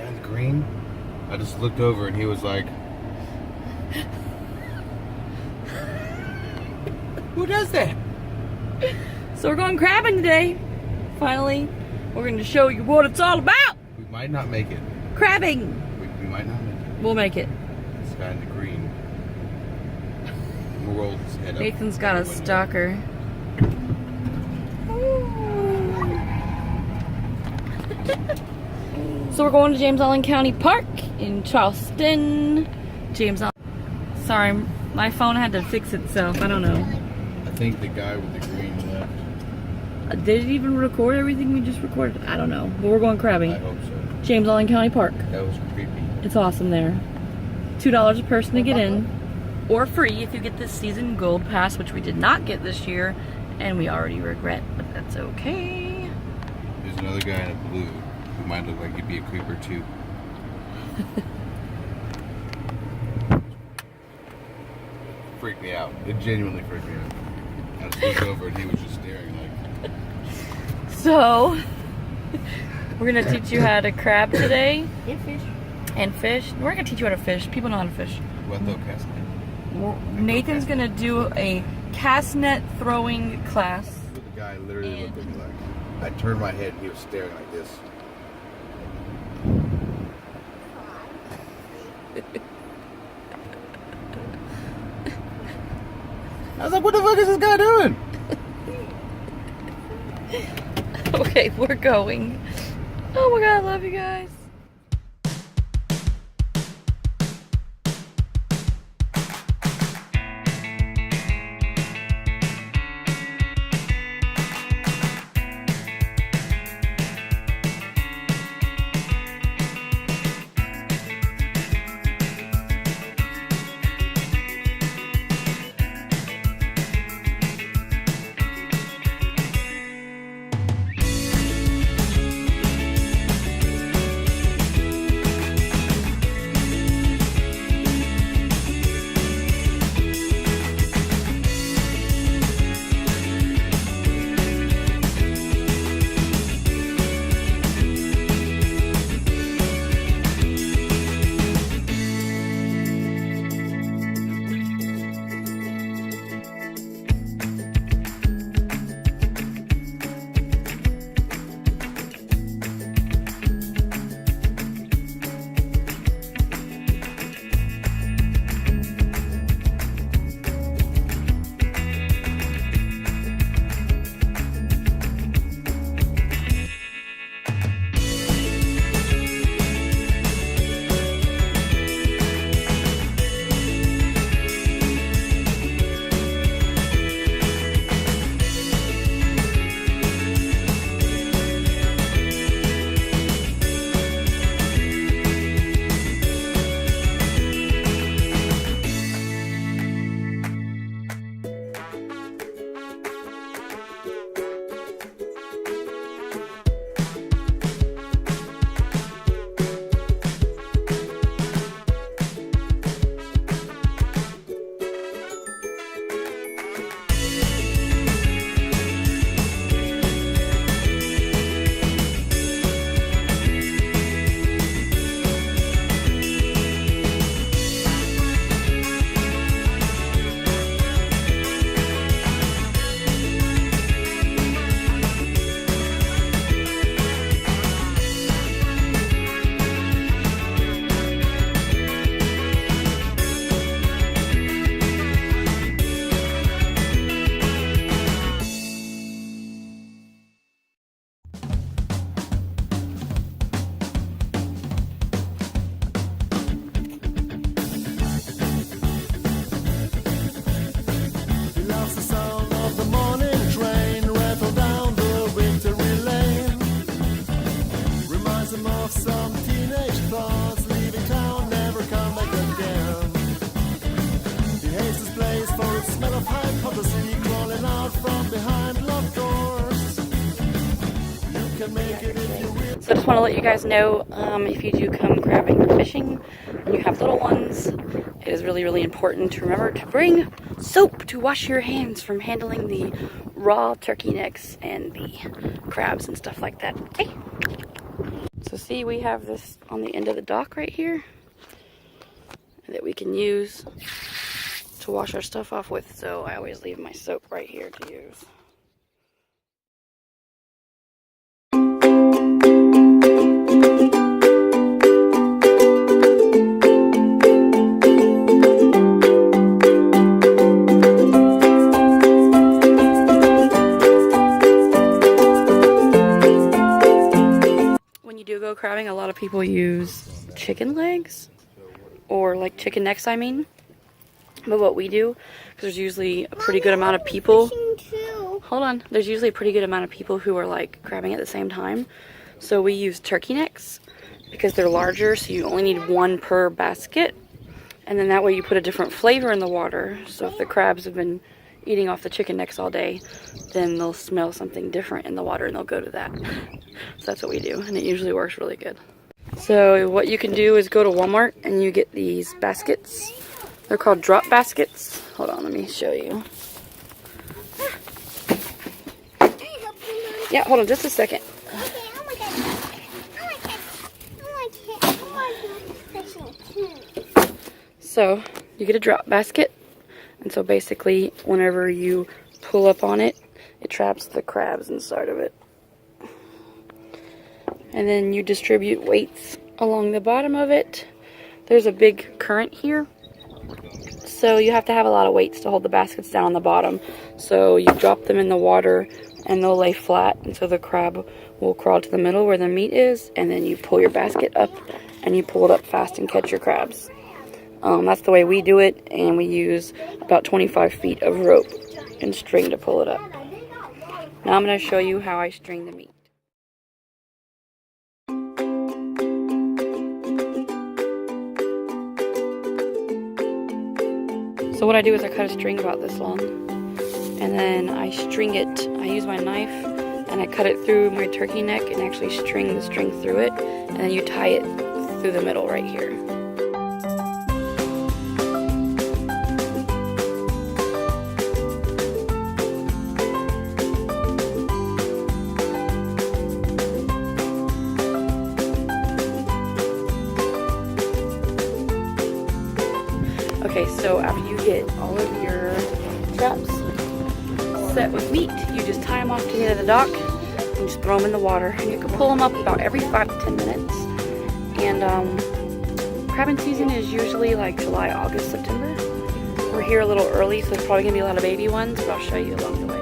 guy in the green, I just looked over and he was like, who does that? So we're going crabbing today. Finally, we're going to show you what it's all about. We might not make it. Crabbing. We might not make it. We'll make it. This guy in the green. We'll roll his head up. Nathan's got a stalker. So we're going to James Allen County Park in Charleston. James Allen. Sorry, my phone had to fix itself. I don't know. I think the guy with the green left. Did it even record everything we just recorded? I don't know. But we're going crabbing. I hope so. James Allen County Park. That was creepy. It's awesome there. $2 a person to get in. Or free if you get this season gold pass, which we did not get this year. And we already regret, but that's okay. There's another guy in a blue who might look like he'd be a creeper too. Freaked me out. It genuinely freaked me out. I just looked over and he was just staring like. So, we're gonna teach you how to crab today. And fish. And fish. We're gonna teach you how to fish. People know how to fish. What though, cast net? Nathan's gonna do a cast net throwing class. The guy literally looked at me like. I turned my head and he was staring like this. I was like, what the fuck is this guy doing? Okay, we're going. Oh my god, I love you guys. So I just want to let you guys know, if you do come crabbing or fishing and you have little ones, it is really, really important to remember to bring soap to wash your hands from handling the raw turkey necks and the crabs and stuff like that. Okay? So see, we have this on the end of the dock right here that we can use to wash our stuff off with. So I always leave my soap right here to use. When you do go crabbing, a lot of people use chicken legs, or like chicken necks, I mean. But what we do, because there's usually a pretty good amount of people. Hold on. There's usually a pretty good amount of people who are like crabbing at the same time. So we use turkey necks because they're larger, so you only need one per basket. And then that way you put a different flavor in the water. So if the crabs have been eating off the chicken necks all day, then they'll smell something different in the water and they'll go to that. So that's what we do, and it usually works really good. So what you can do is go to Walmart and you get these baskets. They're called drop baskets. Hold on, let me show you. Yeah, hold on just a second. So you get a drop basket, and so basically whenever you pull up on it, it traps the crabs inside of it. And then you distribute weights along the bottom of it. There's a big current here, so you have to have a lot of weights to hold the baskets down on the bottom. So you drop them in the water and they'll lay flat, and so the crab will crawl to the middle where the meat is, and then you pull your basket up and you pull it up fast and catch your crabs. That's the way we do it, and we use about 25 feet of rope and string to pull it up. Now I'm going to show you how I string the meat. So what I do is I cut a string about this long, and then I string it. I use my knife and I cut it through my turkey neck and actually string the string through it, and then you tie it through the middle right here. Okay, so after you get all of your traps set with meat, you just tie them off to the end of the dock and just throw them in the water. And you can pull them up about every 5 to 10 minutes. And crabbing season is usually like July, August, September. We're here a little early, so there's probably going to be a lot of baby ones, but I'll show you along the way.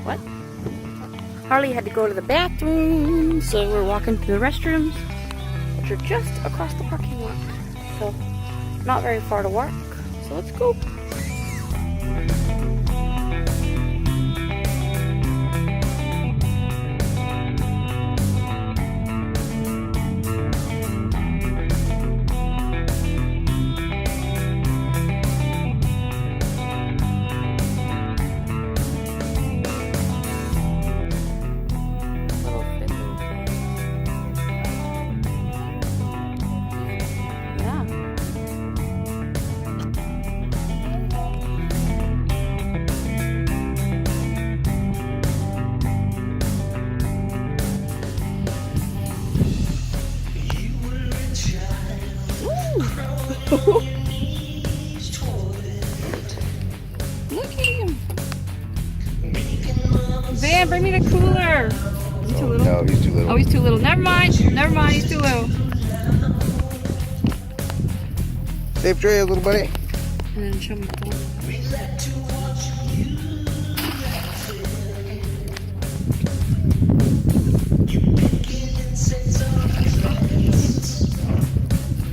What? Harley had to go to the bathroom, so we're walking to the restrooms, which are just across the parking lot. So, not very far to walk. So let's go. Oh, he's too little. Oh, he's too little. Never mind. Never mind. He's too little. Safe trail, little buddy. And then show me the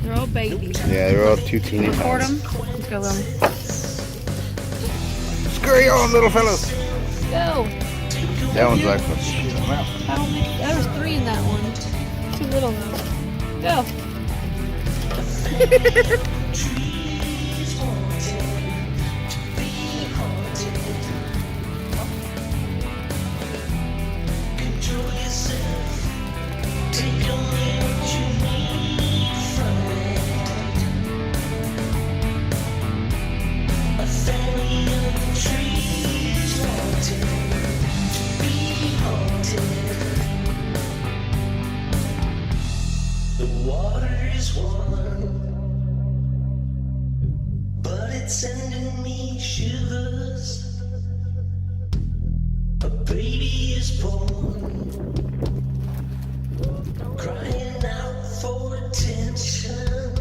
They're all babies. Yeah, they're all too teeny. Record them. Let's go, little. Scurry on, little fellas. Go. That one's like fucking shit. I'm out. I don't think there was 3 in that one. Too little though. Go. The water is warm, but it's sending me shivers. A baby is born, crying out for attention.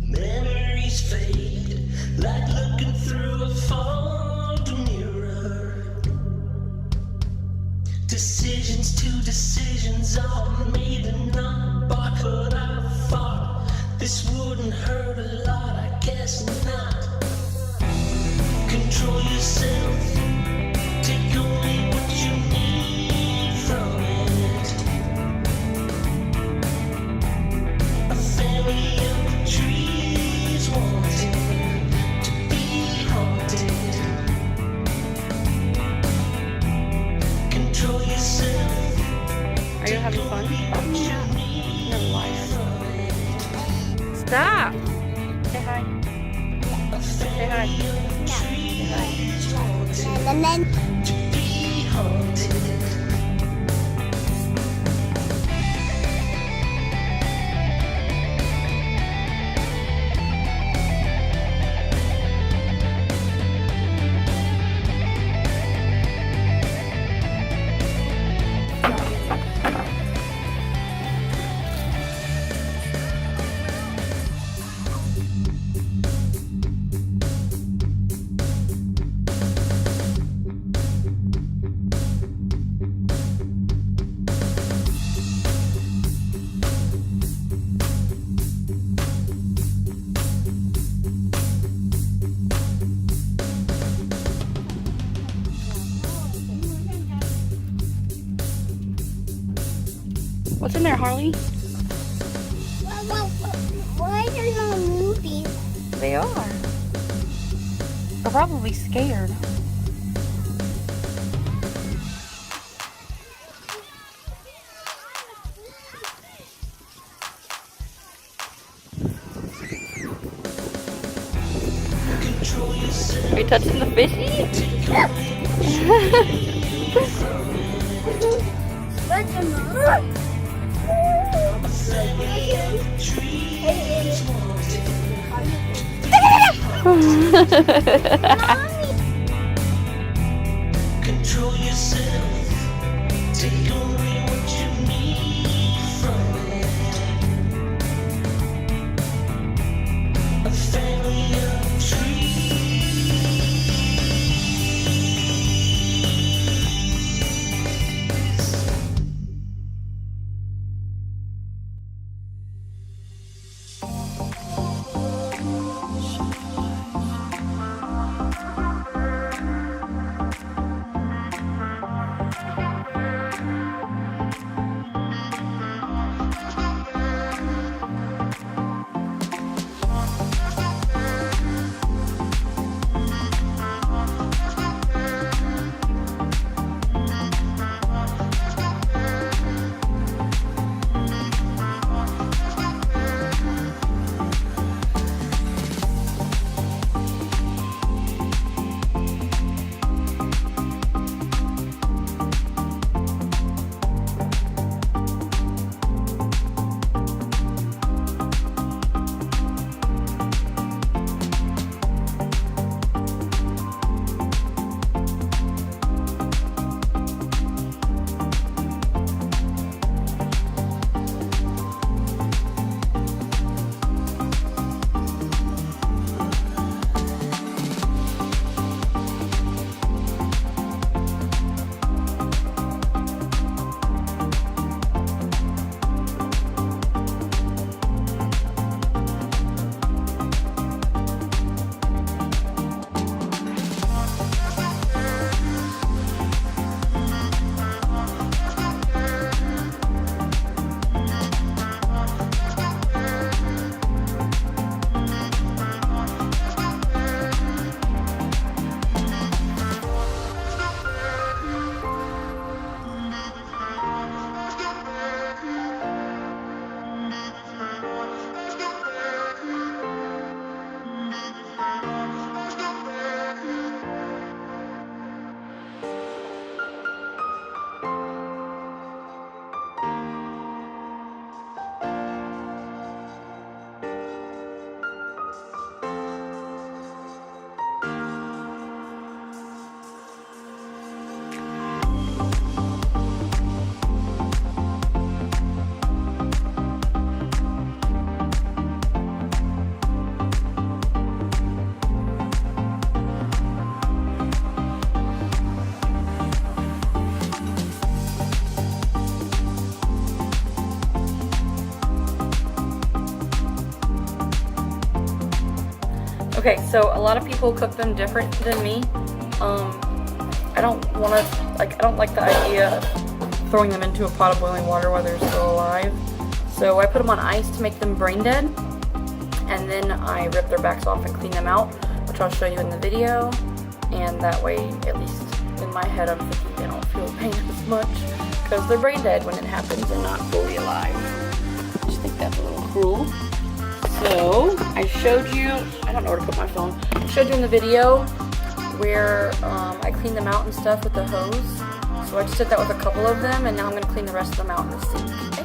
Memories fade like looking through a fogged mirror. Decisions to decisions are made and not bought, but I thought this wouldn't hurt a lot. I guess not. Control yourself, take only what you need from it. A family of trees wanting to be haunted. Control yourself. Are you having fun? You're a liar. Stop. Say hi. Say hi. Say hi. And then What's in there, Harley? why are they not moving? They are. They're probably scared. Are you touching the fishy? Let them out. Control yourself, take only what you need from it. A family of trees. Okay, so a lot of people cook them different than me. I don't want to, like, I don't like the idea of throwing them into a pot of boiling water while they're still alive. So I put them on ice to make them brain dead, and then I rip their backs off and clean them out, which I'll show you in the video. And that way, at least in my head, I'm thinking they don't feel pain as much because they're brain dead when it happens and not fully alive. I just think that's a little cruel. So I showed you, I don't know where to put my phone, I showed you in the video where I cleaned them out and stuff with the hose. So I just did that with a couple of them, and now I'm going to clean the rest of them out in the sink. Okay?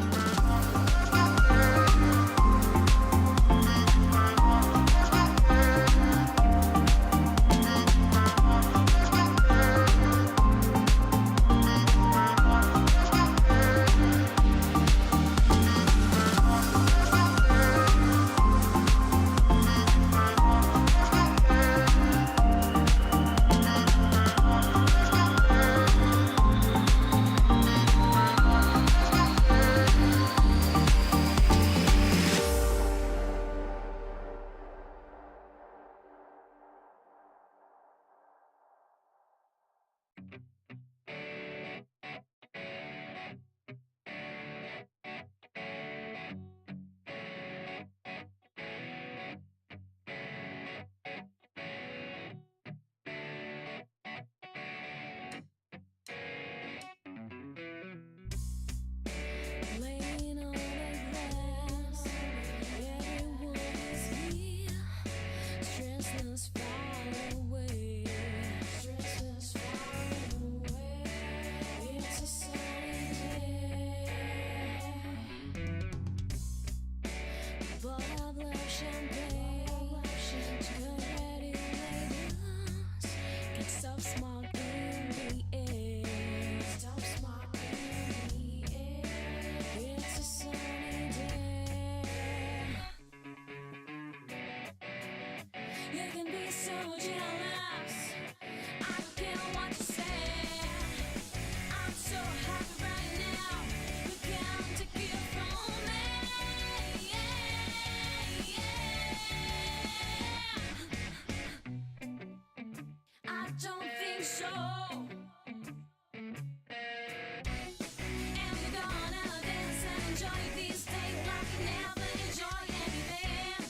Laying on the grass, everyone is here. Stressless far away. Stressless far away. It's a sunny day. But I've left champagne. Already laid us. Can't stop smoke in the air. Stop smoke in the air. It's a sunny day. You can be so jealous. I don't care what you say. I'm so happy right now. You can't take it from me. I don't think so. And we're gonna dance and enjoy this day like we never enjoy anything.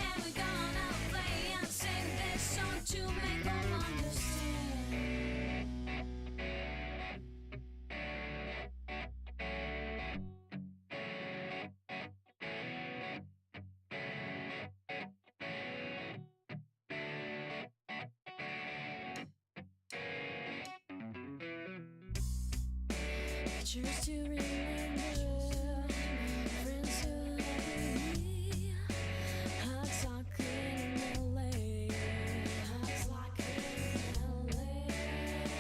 And we're gonna play and sing this song to make all understand. Pictures to remember, friends who love me, hearts are clean in LA, hearts are clean in LA.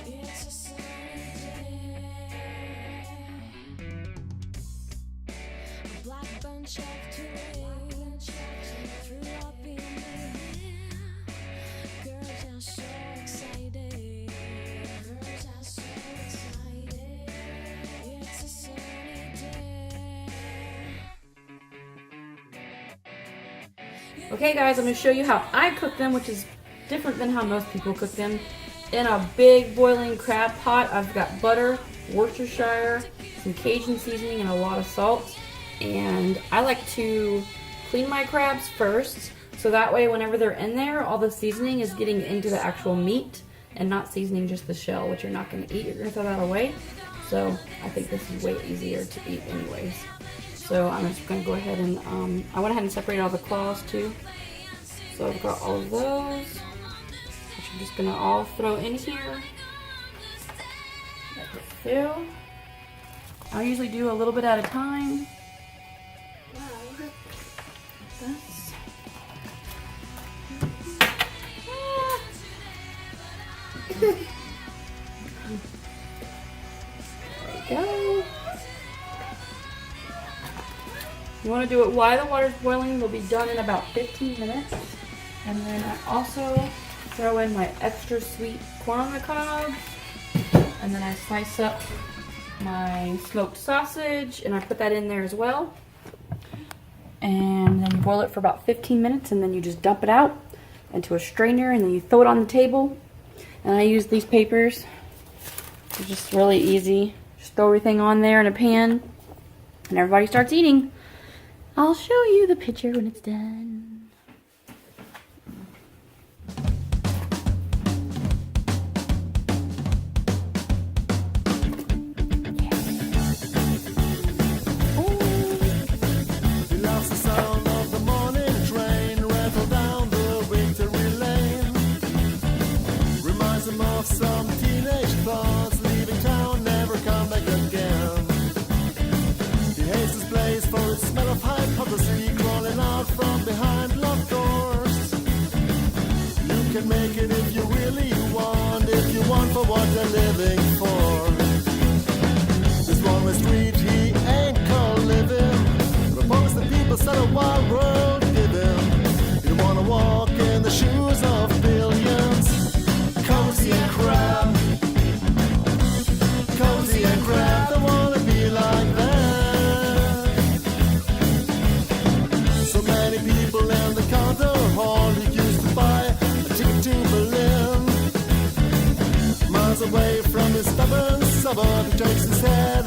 It's a sunny day. A black bunch of twigs threw up in the air. Girls are so excited. Girls are so excited. It's a sunny day. Okay guys, I'm going to show you how I cook them, which is different than how most people cook them. In a big boiling crab pot, I've got butter, Worcestershire, some Cajun seasoning, and a lot of salt. And I like to clean my crabs first, so that way whenever they're in there, all the seasoning is getting into the actual meat and not seasoning just the shell, which you're not going to eat. You're going to throw that away. So I think this is way easier to eat anyways. So I'm just going to go ahead and, I went ahead and separated all the claws too. So I've got all of those, which I'm just going to all throw in here. Let it fill. I usually do a little bit at a time. This. There we go. You want to do it while the water's boiling. They'll be done in about 15 minutes. And then I also throw in my extra sweet corn on the cob. And then I slice up my smoked sausage and I put that in there as well. and then you boil it for about 15 minutes, and then you just dump it out into a strainer, and then you throw it on the table. And I use these papers. It's just really easy. Just throw everything on there in a pan, and everybody starts eating. I'll show you the picture when it's done. He loves the sound of the morning train rattle down the Victory Lane. Reminds him of some teenage thoughts, leaving town, never come back again. He hates this place for its smell of hypocrisy, crawling out from behind locked doors. You can make it if you really want, if you want for what you're living for. This one-way street he ain't called living. Propose that people set a wild world give him. You don't wanna walk in the shoes of billions. Cozy and crab, cozy and crab, don't wanna be like that. So many people in the counter hall, he used to buy a ticket to Berlin. Miles away from his stubborn suburb, he shakes his head